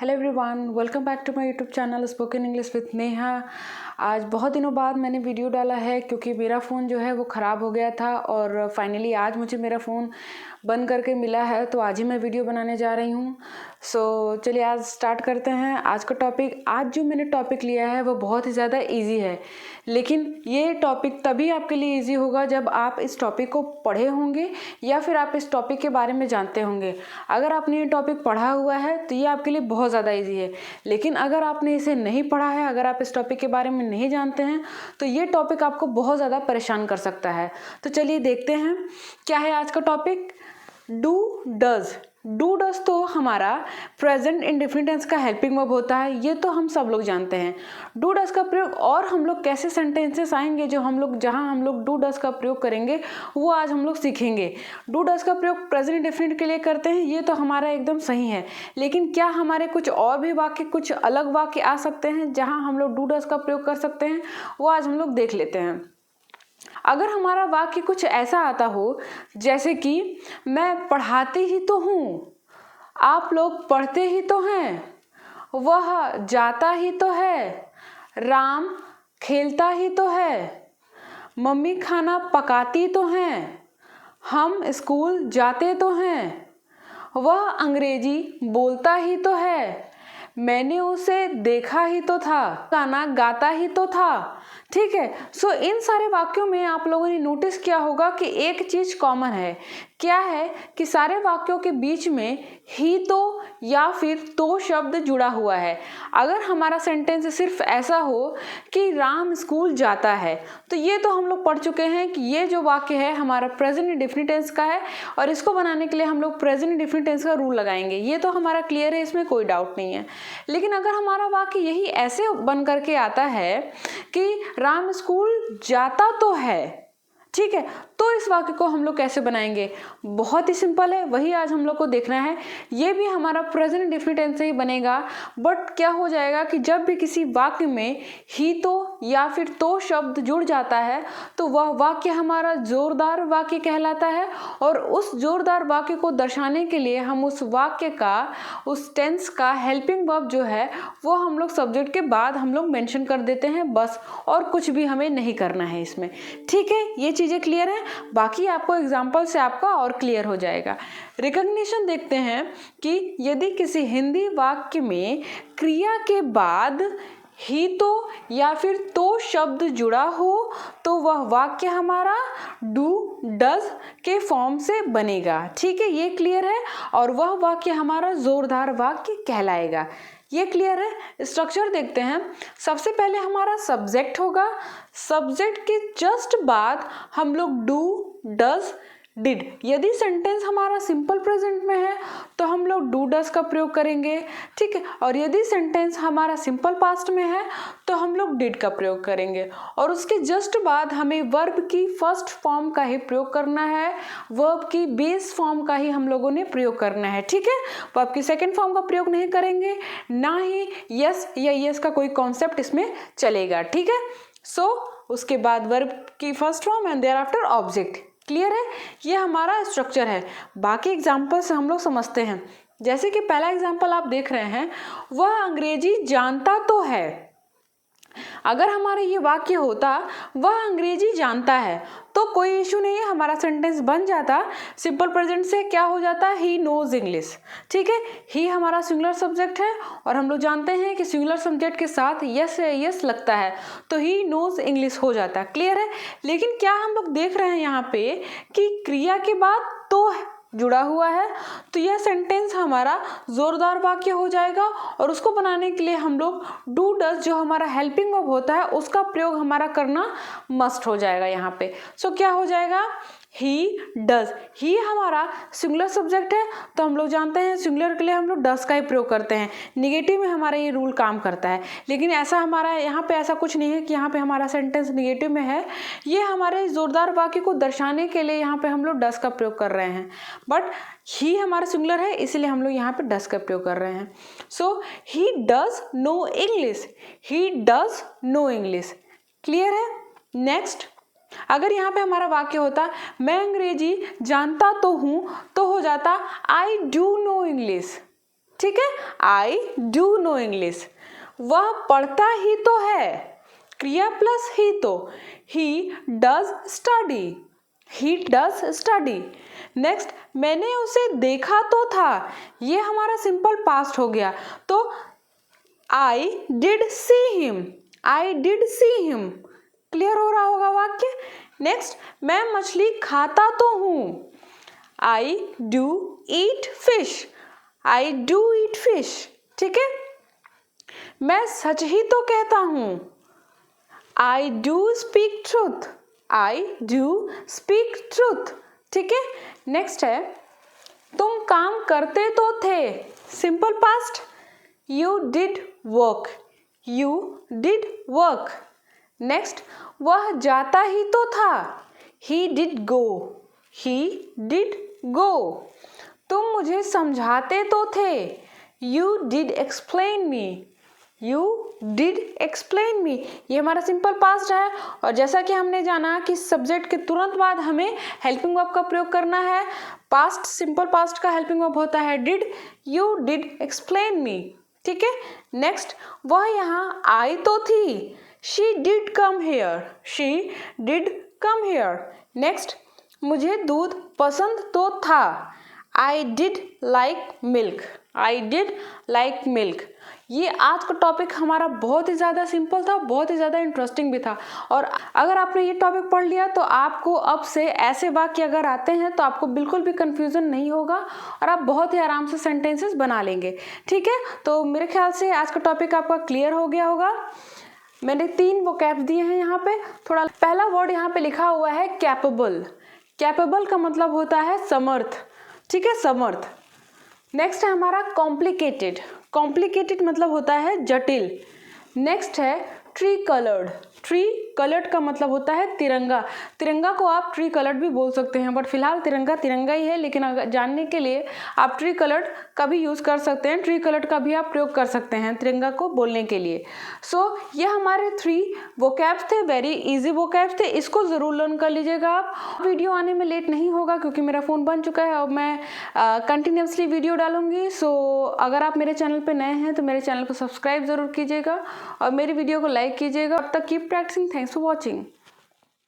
Hello everyone, welcome back to my YouTube channel spoken English with Neha. आज बहुत दिनों बाद मैंने वीडियो डाला है क्योंकि मेरा फ़ोन जो है वो ख़राब हो गया था और फाइनली आज मुझे मेरा फ़ोन बन करके मिला है, तो आज ही मैं वीडियो बनाने जा रही हूँ। सो चलिए आज स्टार्ट करते हैं आज का टॉपिक। आज जो मैंने टॉपिक लिया है वो बहुत ही ज़्यादा ईजी है, लेकिन ये टॉपिक तभी आपके लिए ईजी होगा जब आप इस टॉपिक को पढ़े होंगे या फिर आप इस टॉपिक के बारे में जानते होंगे। अगर आपने ये टॉपिक पढ़ा हुआ है तो ये आपके लिए बहुत ज़्यादा ईजी है, लेकिन अगर आपने इसे नहीं पढ़ा है, अगर आप इस टॉपिक के बारे में नहीं जानते हैं तो ये टॉपिक आपको बहुत ज़्यादा परेशान कर सकता है। तो चलिए देखते हैं क्या है आज का टॉपिक। डू डज तो हमारा प्रेजेंट इंडेफिनिट टेंस का हेल्पिंग वर्ब होता है, ये तो हम सब लोग जानते हैं। डू डज का प्रयोग और हम लोग कैसे सेंटेंसेस आएंगे जहां हम लोग डू डज का प्रयोग करेंगे वो आज हम लोग सीखेंगे। डू डज का प्रयोग प्रेजेंट इंडेफिनिट के लिए करते हैं, ये तो हमारा एकदम सही है, लेकिन क्या हमारे कुछ और भी वाक्य, कुछ अलग वाक्य आ सकते हैं जहां हम लोग डू डज का प्रयोग कर सकते हैं, वो आज हम लोग देख लेते हैं। अगर हमारा वाक्य कुछ ऐसा आता हो जैसे कि मैं पढ़ाती ही तो हूँ, आप लोग पढ़ते ही तो हैं, वह जाता ही तो है, राम खेलता ही तो है, मम्मी खाना पकाती तो हैं, हम स्कूल जाते तो हैं, वह अंग्रेजी बोलता ही तो है, मैंने उसे देखा ही तो था, गाना गाता ही तो था। ठीक है, सो इन सारे वाक्यों में आप लोगों ने नोटिस किया होगा कि एक चीज कॉमन है। क्या है कि सारे वाक्यों के बीच में ही तो या फिर तो शब्द जुड़ा हुआ है। अगर हमारा सेंटेंस सिर्फ ऐसा हो कि राम स्कूल जाता है, तो ये तो हम लोग पढ़ चुके हैं कि ये जो वाक्य है हमारा प्रेजेंट इंडेफिनिट टेंस का है और इसको बनाने के लिए हम लोग प्रेजेंट इंडेफिनिट टेंस का रूल लगाएंगे। ये तो हमारा क्लियर है, इसमें कोई डाउट नहीं है। लेकिन अगर हमारा वाक्य यही ऐसे बन करके आता है कि राम स्कूल जाता तो है, ठीक है, तो इस वाक्य को हम लोग कैसे बनाएंगे? बहुत ही सिंपल है, वही आज हम लोग को देखना है। ये भी हमारा प्रेजेंट इंडेफिनिट टेंस से ही बनेगा, बट क्या हो जाएगा कि जब भी किसी वाक्य में ही तो या फिर तो शब्द जुड़ जाता है तो वह वाक्य हमारा जोरदार वाक्य कहलाता है, और उस जोरदार वाक्य को दर्शाने के लिए हम उस वाक्य का, उस टेंस का हेल्पिंग वर्ब जो है वो हम लोग सब्जेक्ट के बाद हम लोग मेंशन कर देते हैं, बस, और कुछ भी हमें नहीं करना है इसमें। ठीक है, ये चीजें क्लियर है, बाकी आपको एग्जाम्पल से आपका और क्लियर हो जाएगा। रिकॉग्निशन देखते हैं कि यदि किसी हिंदी वाक्य में क्रिया के बाद ही तो या फिर तो शब्द जुड़ा हो तो वह वाक्य हमारा डू डज के फॉर्म से बनेगा। ठीक है, ये क्लियर है, और वह वाक्य हमारा जोरदार वाक्य कहलाएगा। ये क्लियर है। स्ट्रक्चर देखते हैं। सबसे पहले हमारा सब्जेक्ट होगा, सब्जेक्ट के जस्ट बाद हम लोग डू डज डिड। यदि सेंटेंस हमारा सिंपल प्रेजेंट में है तो हम लोग डू डज का प्रयोग करेंगे, ठीक है, और यदि सेंटेंस हमारा सिंपल पास्ट में है तो हम लोग डिड का प्रयोग करेंगे, और उसके जस्ट बाद हमें वर्ब की फर्स्ट फॉर्म का ही प्रयोग करना है, वर्ब की बेस फॉर्म का ही हम लोगों ने प्रयोग करना है। ठीक है, वर्ब की सेकेंड फॉर्म का प्रयोग नहीं करेंगे, ना ही यस या यस का कोई कॉन्सेप्ट इसमें चलेगा। ठीक है, सो उसके बाद वर्ब की first form and thereafter object. Clear है, ये हमारा स्ट्रक्चर है। बाकी एग्जाम्पल से हम लोग समझते हैं। जैसे कि पहला एग्जाम्पल आप देख रहे हैं, वह अंग्रेजी जानता तो है। अगर हमारा ये वाक्य होता वह अंग्रेजी जानता है तो कोई इशू नहीं है, हमारा सेंटेंस बन जाता। सिंपल प्रेजेंट से क्या हो जाता, ही नोज इंग्लिश। ठीक है, ही हमारा सिंगुलर सब्जेक्ट है और हम लोग जानते हैं कि सिंगुलर सब्जेक्ट के साथ यस यस लगता है तो ही नोज इंग्लिश हो जाता है। क्लियर है, लेकिन क्या हम लोग देख रहे हैं यहाँ पे कि क्रिया के बाद तो जुड़ा हुआ है, तो यह सेंटेंस हमारा जोरदार वाक्य हो जाएगा, और उसको बनाने के लिए हम लोग डू डज जो हमारा हेल्पिंग वर्ब होता है उसका प्रयोग हमारा करना मस्ट हो जाएगा यहाँ पे। सो क्या हो जाएगा, ही डज। ही हमारा सिंगुलर सब्जेक्ट है तो हम लोग जानते हैं सिंगुलर के लिए हम लोग डज का ही प्रयोग करते हैं। निगेटिव में हमारा ये रूल काम करता है, लेकिन ऐसा हमारा यहाँ पे ऐसा कुछ नहीं है कि यहाँ पे हमारा सेंटेंस निगेटिव में है। ये हमारे जोरदार वाक्य को दर्शाने के लिए यहाँ पे हम लोग डज का प्रयोग कर रहे हैं, बट ही हमारा सिंगुलर है इसलिए हम लोग यहाँ पे डज का प्रयोग कर रहे हैं। So he does know English, he does know English. Clear है। नेक्स्ट, अगर यहाँ पे हमारा वाक्य होता मैं अंग्रेजी जानता तो हूँ तो हो जाता आई डू नो इंग्लिश। ठीक है, आई डू नो इंग्लिश। वह पढ़ता ही तो है, क्रिया प्लस ही तो, he does study, he does study. Next, मैंने उसे देखा तो था, ये हमारा सिंपल पास्ट हो गया, तो I did see him, I did see him. Clear हो रहा होगा वाक्य। नेक्स्ट, मैं मछली खाता तो हूँ, I do eat fish, I do eat fish. ठीक है, मैं सच ही तो कहता हूँ, I do speak truth, I do speak truth. ठीक है, नेक्स्ट है, तुम काम करते तो थे, simple past, you did work, you did work. Next, वह जाता ही तो था, he did go, he did go. तुम मुझे समझाते तो थे, you did explain me, you did explain me. ये हमारा सिंपल पास्ट है, और जैसा कि हमने जाना कि सब्जेक्ट के तुरंत बाद हमें हेल्पिंग वर्ब का प्रयोग करना है। पास्ट, सिंपल पास्ट का हेल्पिंग वर्ब होता है did, you did explain me. ठीक है, नेक्स्ट, वह यहाँ आई तो थी, she did come here, she did come here. Next, मुझे दूध पसंद तो था, I did like milk, I did like milk. ये आज का टॉपिक हमारा बहुत ही ज़्यादा सिंपल था, बहुत ही ज़्यादा इंटरेस्टिंग भी था, और अगर आपने ये टॉपिक पढ़ लिया तो आपको अब से ऐसे वाक्य अगर आते हैं तो आपको बिल्कुल भी कंफ्यूजन नहीं होगा और आप बहुत ही आराम से सेंटेंसेस बना लेंगे। ठीक है, तो मेरे ख्याल से आज का टॉपिक आपका क्लियर हो गया होगा। मैंने 3 वोकैब्स दिए हैं यहाँ पे। थोड़ा पहला वर्ड यहाँ पे लिखा हुआ है कैपेबल, कैपेबल का मतलब होता है समर्थ। ठीक है, समर्थ। नेक्स्ट है हमारा कॉम्प्लिकेटेड, कॉम्प्लिकेटेड मतलब होता है जटिल। नेक्स्ट है ट्री कलर्ड, ट्री कलर्ड का मतलब होता है तिरंगा। तिरंगा को आप ट्री कलर्ड भी बोल सकते हैं, बट फिलहाल तिरंगा तिरंगा ही है, लेकिन अगर जानने के लिए आप ट्री कलर्ड का भी यूज़ कर सकते हैं, ट्री कलर्ड का भी आप प्रयोग कर सकते हैं तिरंगा को बोलने के लिए। सो ये हमारे 3 वोकैब्स थे, वेरी इजी वोकैब्स थे, इसको ज़रूर लर्न कर लीजिएगा आप। वीडियो आने में लेट नहीं होगा क्योंकि मेरा फ़ोन बन चुका है और मैं कंटिन्यूसली वीडियो डालूंगी। सो अगर आप मेरे चैनल पर नए हैं तो मेरे चैनल को सब्सक्राइब ज़रूर कीजिएगा और मेरी वीडियो को लाइक कीजिएगा। अब तक keep practising, thanks for watching.